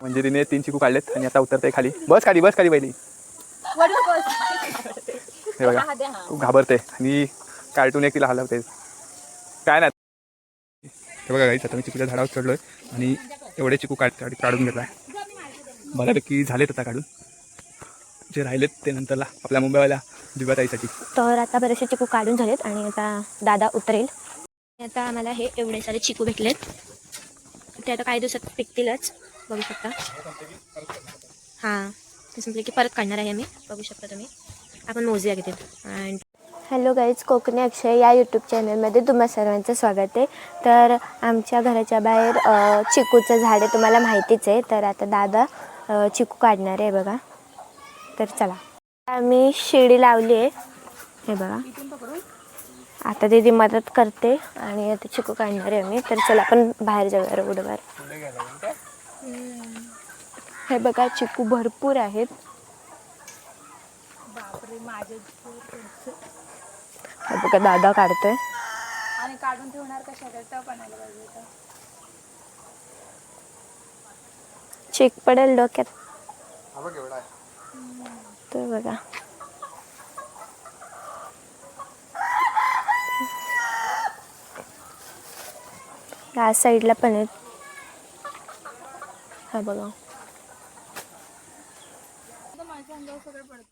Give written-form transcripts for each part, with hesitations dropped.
म्हणजे तिने 3 चिकू काढलेत आणि आता उतरते खाली. बस खाली पहिली. हे बघा खूप घाबरते आणि कार्टून एक तिला हलवते. काय नाही. हे बघा गाईस, आता मी चिकूच्या झाडावर चढलोय आणि एवढे चिकू काढून घेतलाय. बऱ्यापैकी झालेत आता काढून. जे राहिलेत ते नंतरला आपल्या मुंबईवाल्या दिव्याताईसाठी. तर आता बरेचसे चिकू काढून झालेत आणि आता दादा उतरेल. आता आम्हाला हे एवढे सारे चिकू भेटलेत. ते आता काही दिवसात पिकतीलच, बघू शकता. हां, ते संपले की परत काढणार आहे आम्ही, बघू शकता तुम्ही. आपण मोजूया किती. अँड हॅलो गाईज, कोकणी अक्षय या यूट्यूब चॅनलमध्ये तुम्हा सर्वांचं स्वागत आहे. तर आमच्या घराच्या बाहेर चिकूचं झाड आहे, तुम्हाला माहितीच आहे. तर आता दादा चिकू काढणार आहे बघा. तर चला, आम्ही शिडी लावली आहे, हे बघा. आता दीदी मदत करते आणि आता चिकू काढणार आहे आम्ही. तर चला आपण बाहेर जाऊया रोडवर. हे बघा चिकू भरपूर आहेत. हे बघा दादा काढतोय आणि काढून ठेवणार कशा पण आलं पाहिजे. चिक पडेल डोक्यात. तर बघा या साईडला पण आहेत. हा बघा.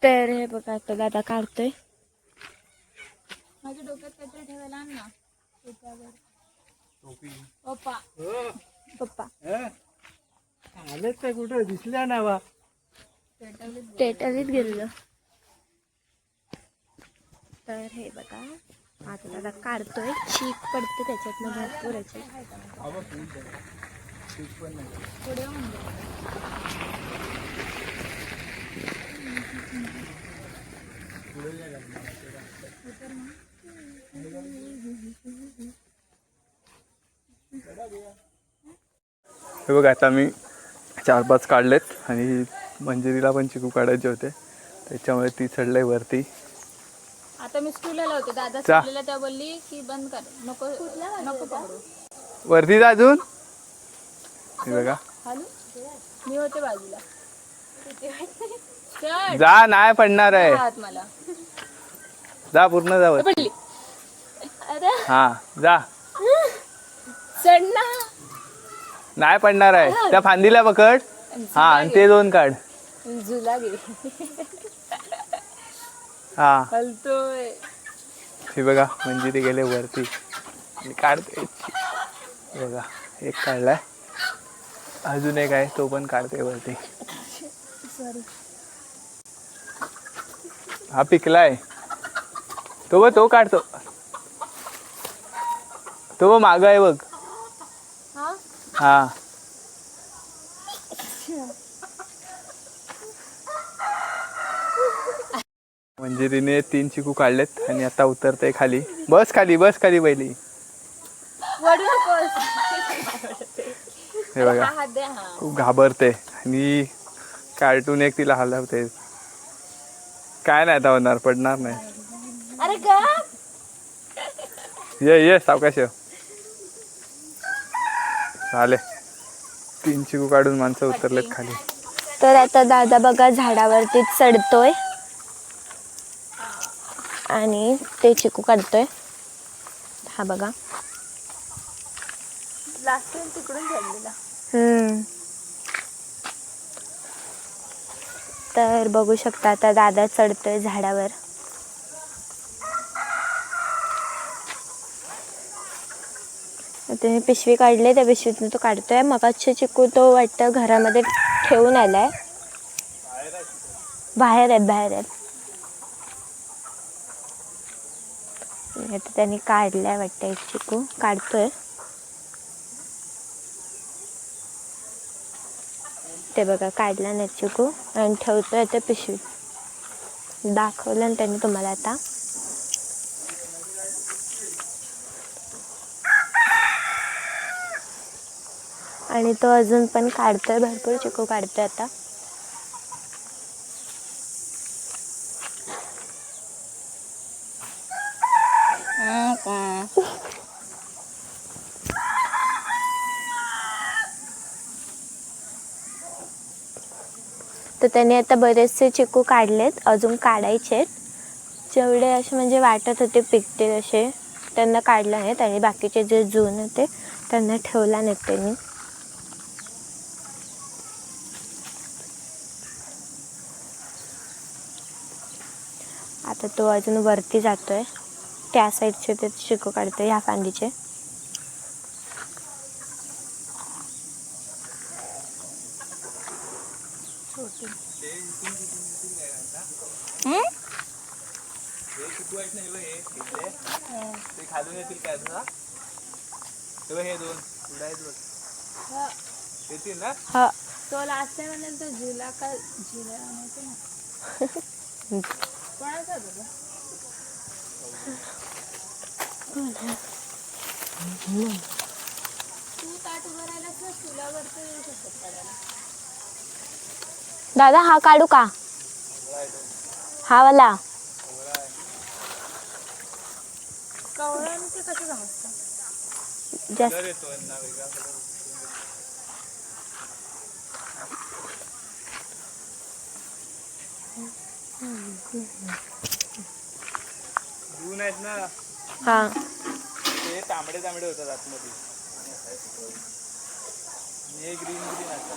तर हे बघा आता दादा काढतोय. माझ्या डोक्यात काहीतरी ठेवायला आण ना. पप्पा पप्पा आले तर कुठं दिसल्या ना बा. टेटलीत गेलेलं. तर हे बघा आता दादा काढतोय. चीक पडते त्याच्यातनं भरपूर याची. हे बघा आता मी 4-5 काढलेत आणि मंजिरीला पण चिकू काढायचे होते, त्याच्यामुळे ती चढलंय वरती. आता मी स्कूलला लावते. दादा स्कूलला त्या बोलली की बंद कर, नको नको पकडू. वरती जा अजून. हे बघा मी होते बाजूला. जा, नाही पडणार आहे. हात मला जा पूर्ण जा वरती. पडली. अरे हा जा, चढ ना. नाही पडणार आहे. त्या फांदीला पकड. हा आणि ते 2 काढ. झुला गे. हा हलतोय. हे बघा मंजिरी गेले वरती काढते. बघा एक काढलाय, अजून एक आहे तो पण काढते वरती. हा पिकलाय तो काढतो. तो माग आहे बघ. हा मंजिरीने 3 चिकू काढलेत आणि आता उतरते खाली. बस खाली पहिली. हे बघा खूप घाबरते आणि कार्टून एक तिला हलवते. काय नाही आता होणार, पडणार नाही. अरे गा ये सावकाश. झाले 3 चिकू काढून माणसं उतरलेत खाली. तर आता दादा बघा झाडावरती चढतोय आणि ते चिकू काढतोय. हा बघा लास्ट टाइम तिकडून चढलेला. तर बघू शकता आता दादा चढतोय झाडावर. त्याने पिशवी काढली, त्या पिशवीतून तो काढतोय. मगाचे चिकू तो वाटतं घरामध्ये ठेवून आलाय. बाहेर आहेत. आता त्यांनी काढलाय वाटतं एक चिकू, काढतोय. ते बघा काढला नाही चिकू आणि ठेवतोय ते पिशवीत. दाखवलं ना त्यांनी तुम्हाला आता. आणि तो अजून पण काढतोय, भरपूर चिकू काढतोय आता. तर त्याने आता बरेचसे चिकू काढलेत, अजून काढायचे आहेत. जेवढे असे म्हणजे वाटत होते पिकतील असे त्यांना काढलं नाहीत आणि बाकीचे जे जून होते त्यांना ठेवला नाहीत त्यांनी. आता तो अजून वरती जातोय, त्या साईडचे ते चिकू काढतोय ह्या फांदीचे. हा तो लास्ट टाइम म्हणेल तो झुला का झुला आणायचं ना. कोणाचा होता तू ताट उभं राहिलास ना स्टुलावरती येऊ शकतात काढायला. दादा हा काढू का? हा वाला कवळ्यांचे कसं समजतं? जास्त ऊन आहेत ना हा ते तांबडे तांबडे होतात आतमध्ये, हे ग्रीन ग्रीन असतात.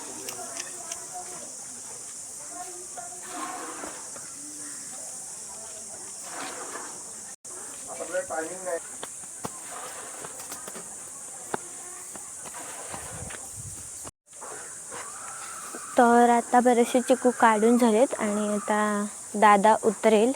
तर आता बरेचसे चिकू काढून झालेत आणि आता दादा उतरेल.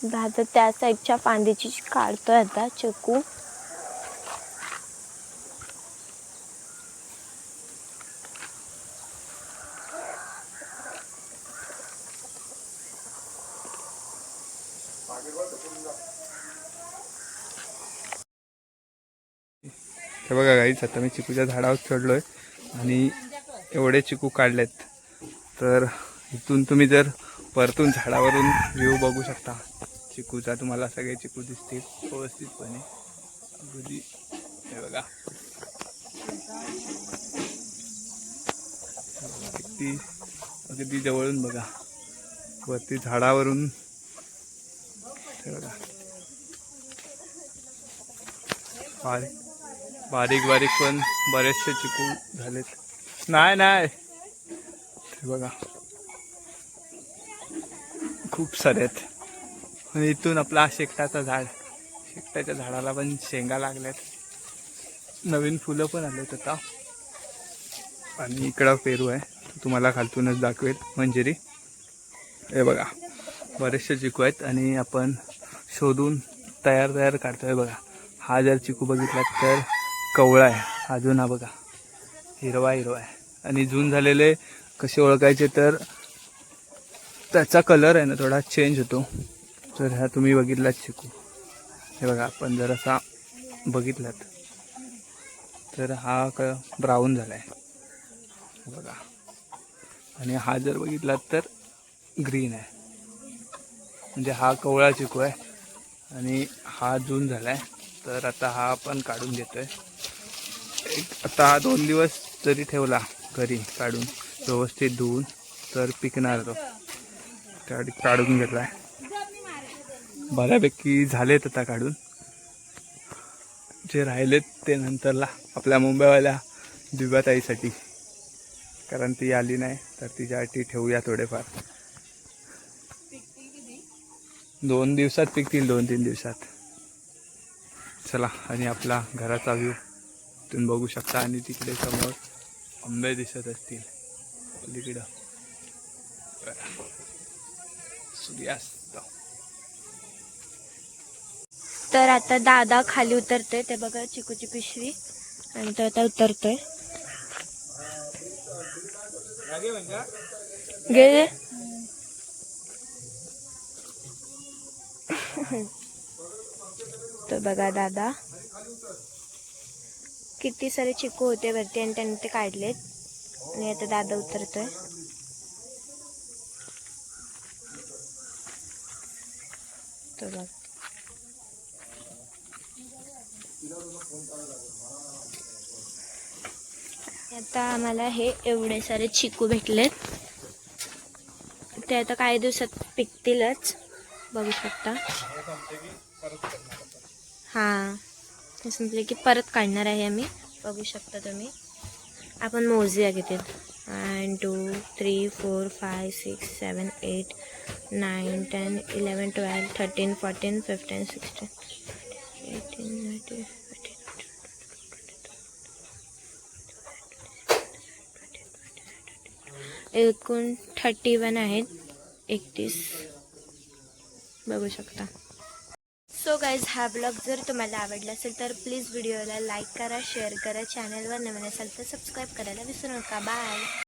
दादा त्या साईडच्या फांदीची काढतोय आता चिकू. हे बघा गाईच, आता मी चिकूच्या झाडावर चढलोय आणि एवढे चिकू काढलेत. तर इथून तुम्ही जर परतून झाडावरून व्ह्यू बघू शकता चिकूचा, तुम्हाला सगळे चिकू दिसतील व्यवस्थितपणे. अगदी हे बघा किती अगदी जवळून बघा, वरती झाडावरून हे बघा बारीक बारीक पण बरेचसे चिकू झालेत. नाही नाही हे बघा खूप सारे आहेत. आणि इथून आपला शेकटाचा झाड, शेकटाच्या झाडाला पण शेंगा लागल्यात, नवीन फुलं पण आलेत आता. आणि इकडं पेरू आहे, तुम्हाला खालतूनच दाखवेल मंजिरी. हे बघा बरेचसे चिकू आहेत आणि आपण शोधून तयार काढतोय. बघा हा जर चिकू बघितला तर कवळा आहे, अजून हा बघा हिरवा आहे. आणि जून झालेले कसे ओळखायचे तर त्याचा कलर आहे ना थोडा चेंज होतो. तर ह्या तुम्ही बघितलात चिकू, हे बघा आपण जर असा बघितलात तर हा ब्राऊन झाला आहे बघा. आणि हा जर बघितलात तर ग्रीन आहे, म्हणजे हा कवळा चिकू आहे. आणि हा जून झाला आहे. तर आता हा आपण काढून घेतोय. आता हा 2 दिवस जरी ठेवला घरी काढून व्यवस्थित धुवून तर पिकणार तो. काढून घेतला आहे, बऱ्यापैकी झालेत आता काढून. जे राहिलेत ते नंतरला आपल्या मुंबईवाल्या दिव्याताईसाठी, कारण ती आली नाही तर तिच्यासाठी ठेवूया थोडेफार. 2 दिवसात पिकतील, 2-3 दिवसात. चला, आणि आपला घराचा व्ह्यू तुम्ही बघू शकता. आणि तिकडे समोर आंबे दिसत असतील पलीकडं, सूर्यास्त. तर आता दादा खाली उतरतोय, ते बघा चिकूची पिशवी, आणि तो आता उतरतोय. गेले तो बघा दादा. किती सारे चिकू होते वरती आणि त्यांनी ते काढलेत आणि आता दादा उतरतोय. तो बघ. आता आम्हाला हे एवढे सारे चिकू भेटलेत. ते आता काही दिवसात पिकतीलच, बघू शकता. हां, ते संपले की परत काढणार आहे आम्ही, बघू शकता तुम्ही. आपण मोजूया किती. 1 2 3 4 5 6 7 8 9 10 11 12 13 14 15 16 18 19 एकूण 31 आहेत. 31 बघू शकता. सो गाईज, हा ब्लॉग जर तुम्हाला आवडला असेल तर प्लीज व्हिडिओला लाईक करा, शेअर करा. चॅनलवर नवीन असाल तर सबस्क्राईब करायला विसरू नका. बाय.